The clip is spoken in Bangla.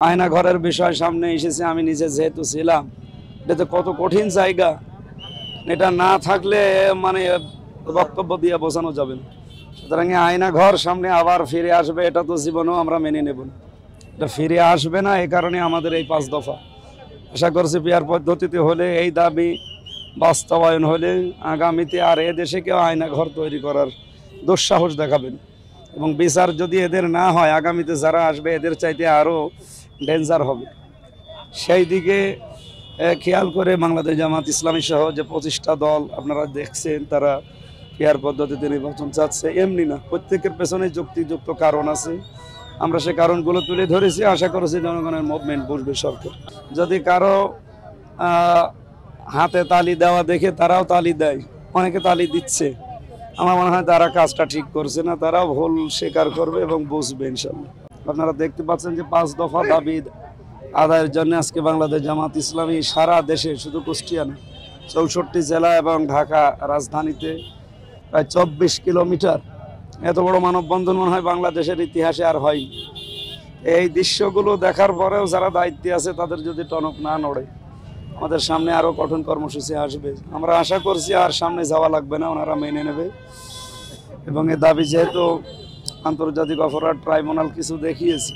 আয়না ঘরের বিষয় সামনে এসেছে, আমি নিজে যেহেতু ছিলাম, এটা কত কঠিন জায়গা। এটা না থাকলে মানে বক্তব্য দিয়ে বোঝানো যাবে না। সুতরাং আয়না ঘর সামনে আবার ফিরে আসবে, এটা তো জীবনেও আমরা মেনে নেব না। এটা ফিরে আসবে না, এই কারণে আমাদের এই 5 দফা। আশা করছি পিয়ার পদ্ধতিতে হলে, এই দাবি বাস্তবায়ন হলে আগামীতে আর দেশে কেউ আয়না ঘর তৈরি করার দুঃসাহস দেখাবেন। এবং বিচার যদি এদের না হয়, আগামীতে যারা আসবে এদের চাইতে আরও ডেঞ্জার হবে। সেই দিকে খেয়াল করে বাংলাদেশ জামাত ইসলামী সহ যে 25টা দল আপনারা দেখছেন, তারা পিয়ার পদ্ধতিতে নির্বাচন চাচ্ছে। এমনি না, প্রত্যেকের পেছনে যুক্তিযুক্ত কারণ আছে। আমরা সে কারণগুলো তুলে ধরেছি। আশা করছি জনগণের মুভমেন্ট বুঝবে সরকার। যদি কারো হাতে তালি দেওয়া দেখে তারাও তালি দেয়, অনেকে তালি দিচ্ছে, আমার মনে হয় তারা কাজটা ঠিক করছে না। তারাও ভুল স্বীকার করবে এবং বুঝবে ইনশাল্লাহ। আপনারা দেখতে পাচ্ছেন যে 5 দফা দাবি আদায়ের জন্য আজকে বাংলাদেশ জামাত ইসলামী সারা দেশে, শুধু কুষ্টিয়া না, 64 জেলা এবং ঢাকা রাজধানীতে প্রায় 24 কিলোমিটার, এত বড় মানববন্ধন মনে হয় বাংলাদেশের ইতিহাসে আর হয়। এই দৃশ্যগুলো দেখার পরেও যারা দায়িত্বে আছে, তাদের যদি টনক না নড়ে, আমাদের সামনে আরও কঠোর কর্মসূচি আসবে। আমরা আশা করছি আর সামনে যাওয়া লাগবে না, ওনারা মেনে নেবে। এবং এ দাবি যেহেতু আন্তর্জাতিক অপরাধ ট্রাইব্যুনাল কিছু দেখিয়েছে,